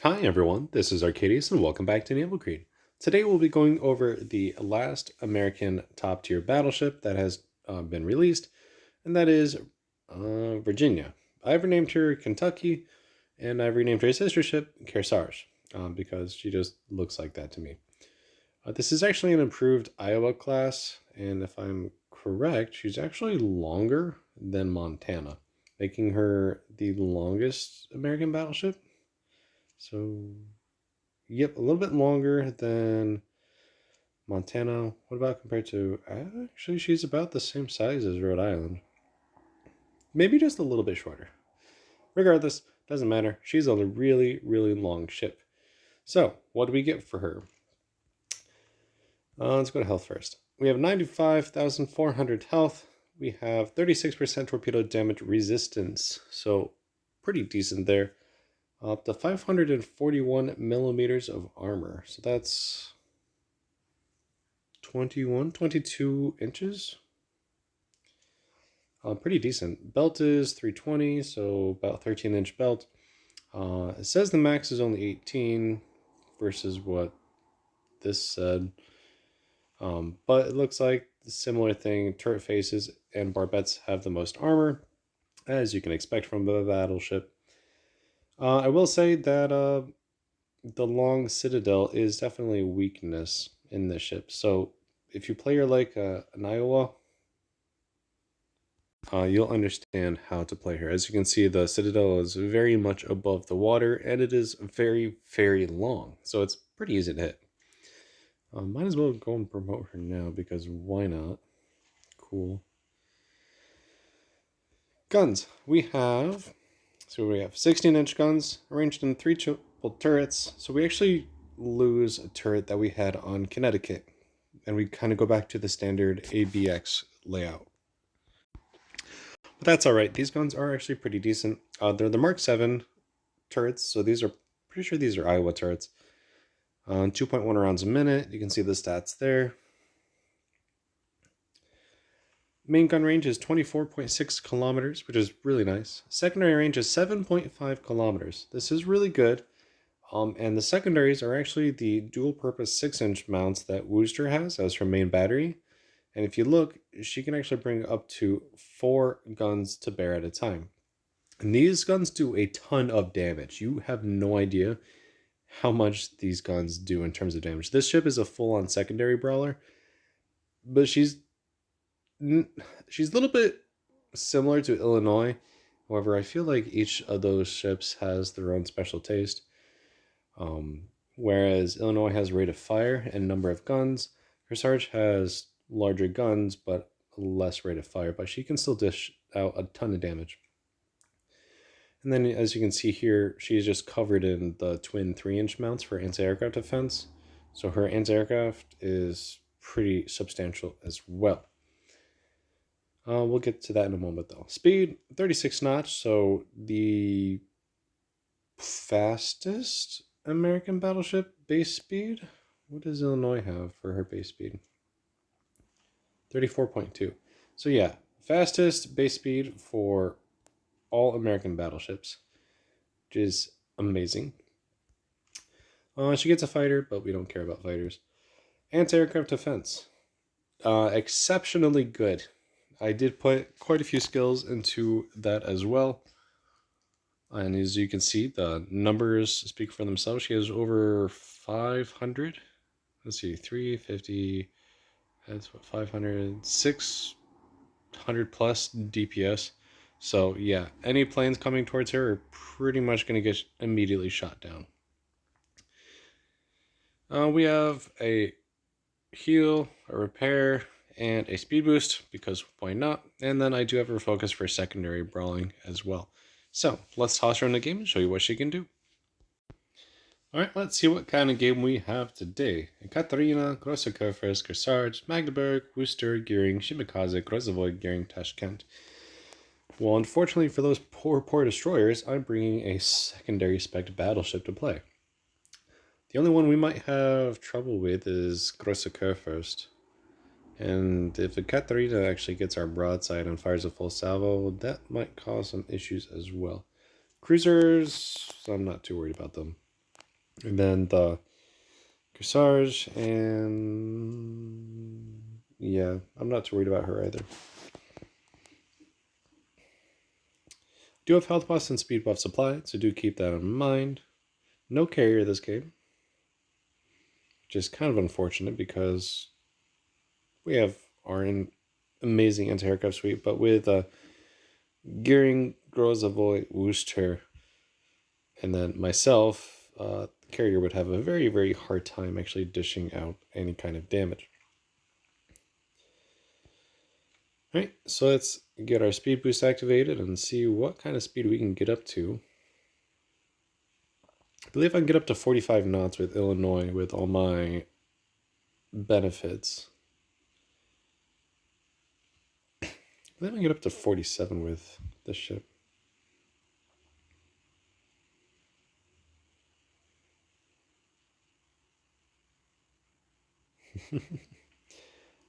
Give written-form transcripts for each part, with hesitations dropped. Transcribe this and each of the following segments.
Hi everyone, this is Arcadius and welcome back to Naval. Today we'll be going over the last American top tier battleship that has been released, and that is Virginia. I've renamed her Kentucky, and I've renamed her sister ship Kearsarge because she just looks like that to me. This is actually an improved Iowa class, and if I'm correct, she's actually longer than Montana, making her the longest American battleship. So yep, a little bit longer than Montana. What about compared to... Actually, she's about the same size as Rhode Island. Maybe just a little bit shorter. Regardless, doesn't matter. She's a really, really long ship. So, what do we get for her? Let's go to health first. We have 95,400 health. We have 36% torpedo damage resistance. So, pretty decent there. Up to 541 millimeters of armor. So that's 22 inches. Pretty decent. Belt is 320, so about 13-inch belt. It says the max is only 18 versus what this said. But it looks like a similar thing. Turret faces and barbettes have the most armor, as you can expect from the battleship. I will say that the long citadel is definitely a weakness in this ship. So if you play her like an Iowa, you'll understand how to play her. As you can see, the citadel is very much above the water, and it is very, very long. So it's pretty easy to hit. Might as well go and promote her now, because why not? Cool. Guns. We have 16-inch guns arranged in 3 triple turrets. So we actually lose a turret that we had on Connecticut, and we kind of go back to the standard ABX layout. But that's all right. These guns are actually pretty decent. They're the Mark 7 turrets, so these are pretty sure these are Iowa turrets. 2.1 rounds a minute. You can see the stats there. Main gun range is 24.6 kilometers, which is really nice. Secondary range is 7.5 kilometers. This is really good. And the secondaries are actually the dual-purpose 6-inch mounts that Wooster has as her main battery. And if you look, she can actually bring up to 4 guns to bear at a time. And these guns do a ton of damage. You have no idea how much these guns do in terms of damage. This ship is a full-on secondary brawler, but she's a little bit similar to Illinois. However, I feel like each of those ships has their own special taste. Whereas Illinois has rate of fire and number of guns, Kearsarge has larger guns but less rate of fire, but she can still dish out a ton of damage. And then, as you can see here, she's just covered in the twin 3-inch mounts for anti-aircraft defense. So her anti-aircraft is pretty substantial as well. We'll get to that in a moment, though. Speed, 36 knots, so the fastest American battleship base speed. What does Illinois have for her base speed? 34.2. So yeah, fastest base speed for all American battleships, which is amazing. She gets a fighter, but we don't care about fighters. Anti-aircraft defense. Exceptionally good. I did put quite a few skills into that as well. And as you can see, the numbers speak for themselves. She has over 500. Let's see, 350. That's what, 500, 600 plus DPS. So yeah, any planes coming towards her are pretty much going to get immediately shot down. We have a heal, a repair, and a speed boost, because why not? And then I do have her focus for secondary brawling as well. So let's toss her in the game and show you what she can do. Alright, let's see what kind of game we have today. Ekaterina, Grosse Kurfürst, Kearsarge, Magdeburg, Worcester, Gearing, Shimakaze, Grozavoy, Gearing, Tashkent. Well, unfortunately for those poor destroyers, I'm bringing a secondary spec battleship to play. The only one we might have trouble with is Grosse Kurfürst. And if Ekaterina actually gets our broadside and fires a full salvo, that might cause some issues as well. Cruisers, I'm not too worried about them. And then the Kearsarge, and yeah, I'm not too worried about her either. Do have health buffs and speed buffs applied, so do keep that in mind. No carrier this game, which is kind of unfortunate because we have our amazing anti-aircraft suite, but with Gearing, Grozavoy, Wooster, and then myself, the carrier would have a very, very hard time actually dishing out any kind of damage. Alright, so let's get our speed boost activated and see what kind of speed we can get up to. I believe I can get up to 45 knots with Illinois with all my benefits. I believe I can get up to 47 with this ship.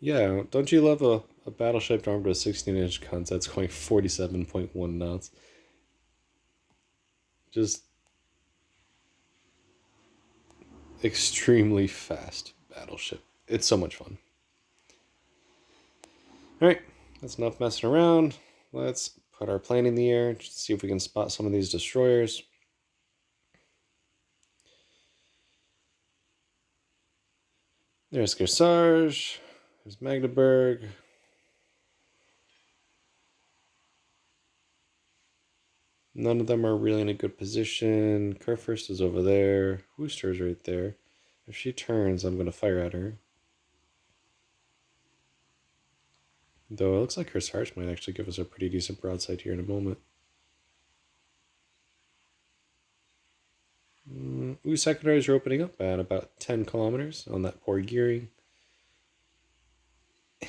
Yeah, don't you love a battleship armed with 16-inch guns that's going 47.1 knots? Just extremely fast battleship. It's so much fun. Alright, that's enough messing around. Let's put our plane in the air, just to see if we can spot some of these destroyers. There's Kearsarge. There's Magdeburg. None of them are really in a good position. Kurfürst is over there. Wooster's right there. If she turns, I'm going to fire at her. Though it looks like Kearsarge might actually give us a pretty decent broadside here in a moment. Secondaries are opening up at about 10 kilometers on that poor gearing.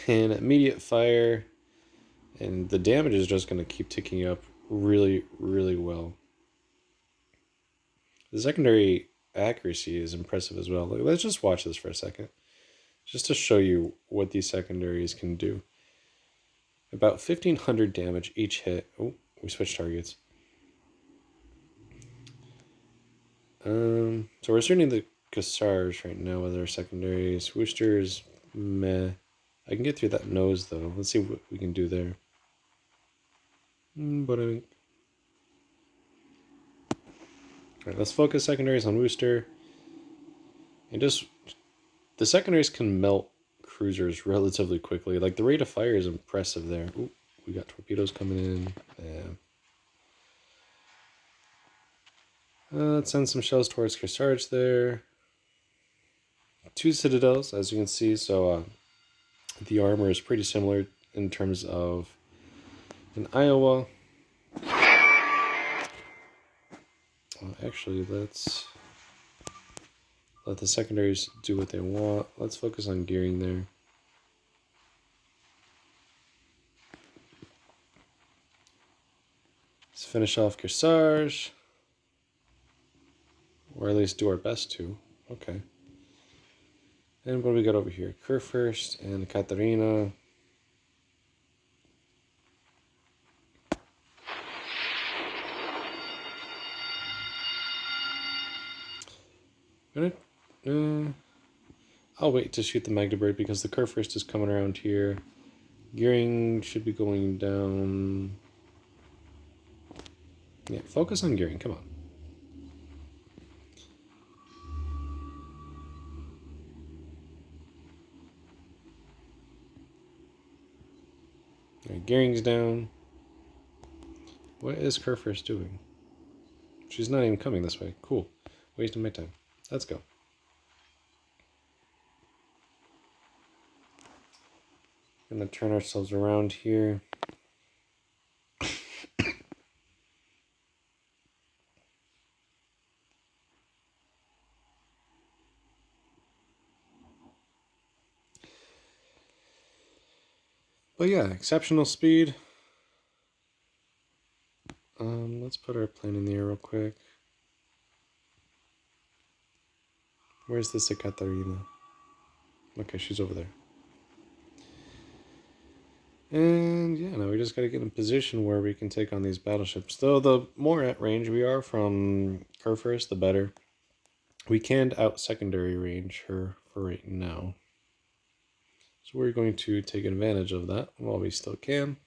And immediate fire. And the damage is just going to keep ticking up really, really well. The secondary accuracy is impressive as well. Let's just watch this for a second, just to show you what these secondaries can do. About 1,500 damage each hit. Oh, we switched targets. So we're starting the Kearsarge right now with our secondaries. Wooster's meh. I can get through that nose though. Let's see what we can do there. Alright, let's focus secondaries on Wooster. And just the secondaries can melt cruisers relatively quickly. Like the rate of fire is impressive there. Ooh, we got torpedoes coming in. Yeah. Let's send some shells towards Kearsarge there. 2 citadels, as you can see, so the armor is pretty similar in terms of in Iowa. Actually, let's let the secondaries do what they want. Let's focus on gearing there. Let's finish off Kearsarge. Or at least do our best to. Okay. And what do we got over here? Kurfürst and Katharina. I'll wait to shoot the Magdeburg because the Kurfürst is coming around here. Gearing should be going down. Yeah, focus on gearing. Come on. All right, gearing's down. What is Kurfürst doing? She's not even coming this way. Cool. Wasting my time. Let's go. Gonna turn ourselves around here. But yeah, exceptional speed. Let's put our plane in the air real quick. Where's this Ekaterina? Okay, she's over there. And yeah, now we just gotta get in a position where we can take on these battleships. Though the more at range we are from Kurfürst, the better. We canned out secondary range her for right now. So we're going to take advantage of that while we still can.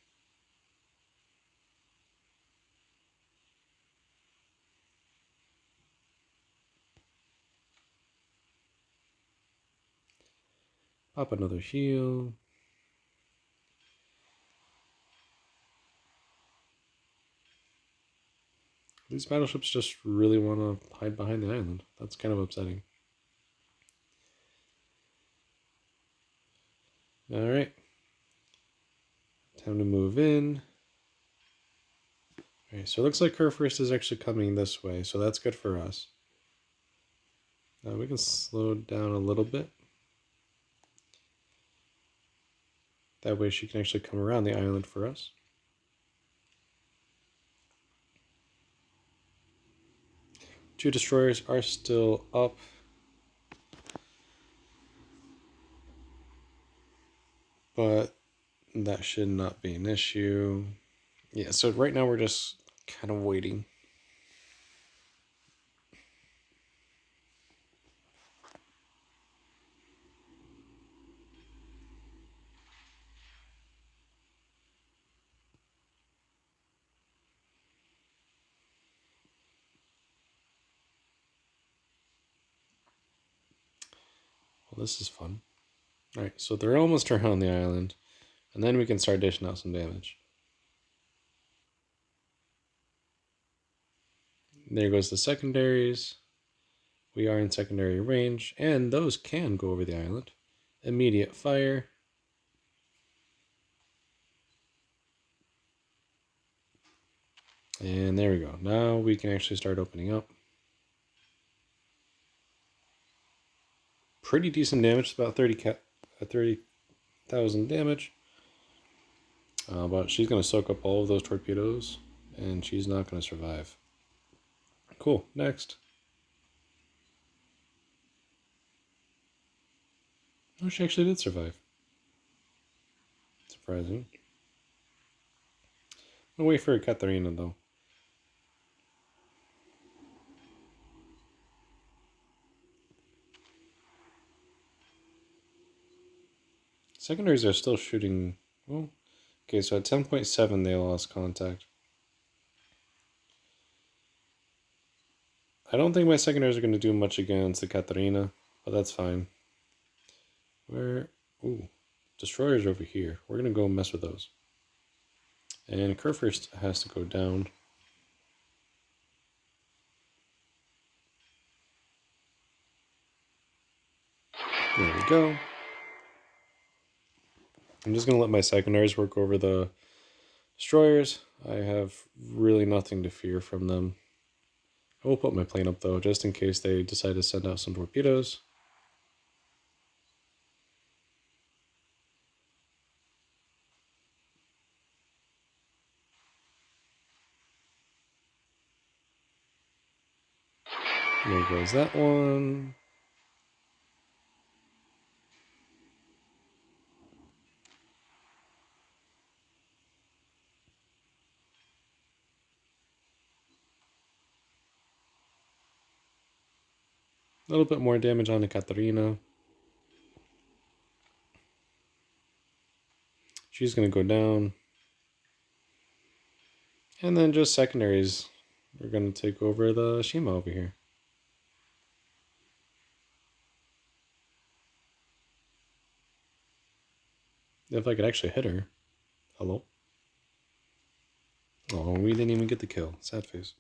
Pop another heal. These battleships just really want to hide behind the island. That's kind of upsetting. Alright. Time to move in. Okay, so it looks like Kearsarge is actually coming this way, so that's good for us. We can slow down a little bit. That way she can actually come around the island for us. Two destroyers are still up. But that should not be an issue. Yeah, so right now we're just kind of waiting. Well, this is fun. Alright, so they're almost around the island. And then we can start dishing out some damage. There goes the secondaries. We are in secondary range, and those can go over the island. Immediate fire. And there we go. Now we can actually start opening up. Pretty decent damage. It's about 30,000 damage. But she's going to soak up all of those torpedoes, and she's not going to survive. Cool. Next. Oh, she actually did survive. Surprising. I'll wait for a Katharina, though. Secondaries are still shooting. Well, okay, so at 10.7 they lost contact. I don't think my secondaries are going to do much against the Katharina, but that's fine. Where? Ooh, destroyers over here. We're going to go mess with those. And Kearsarge has to go down. There we go. I'm just going to let my secondaries work over the destroyers. I have really nothing to fear from them. I will put my plane up, though, just in case they decide to send out some torpedoes. There goes that one. A little bit more damage on the Katharina. She's going to go down. And then just secondaries. We're going to take over the Shima over here. If I could actually hit her. Hello? Oh, we didn't even get the kill. Sad face.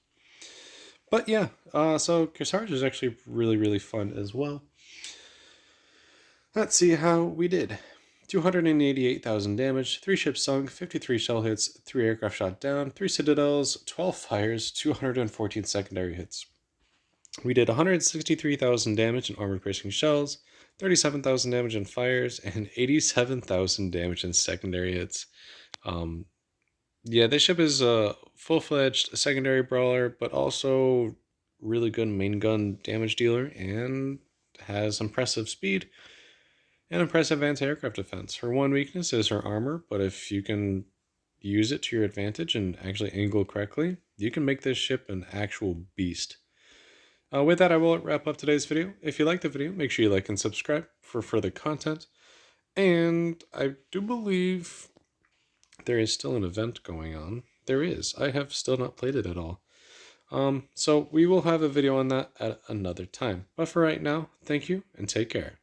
But yeah, so Kearsarge is actually really, really fun as well. Let's see how we did. 288,000 damage, 3 ships sunk, 53 shell hits, 3 aircraft shot down, 3 citadels, 12 fires, 214 secondary hits. We did 163,000 damage in armor piercing shells, 37,000 damage in fires, and 87,000 damage in secondary hits. Yeah, this ship is a full-fledged secondary brawler, but also really good main gun damage dealer, and has impressive speed and impressive anti-aircraft defense. Her one weakness is her armor, but if you can use it to your advantage and actually angle correctly, you can make this ship an actual beast. With that, I will wrap up today's video. If you like the video, make sure you like and subscribe for further content. And I do believe there is still an event going on. There is. I have still not played it at all. So we will have a video on that at another time. But for right now, thank you and take care.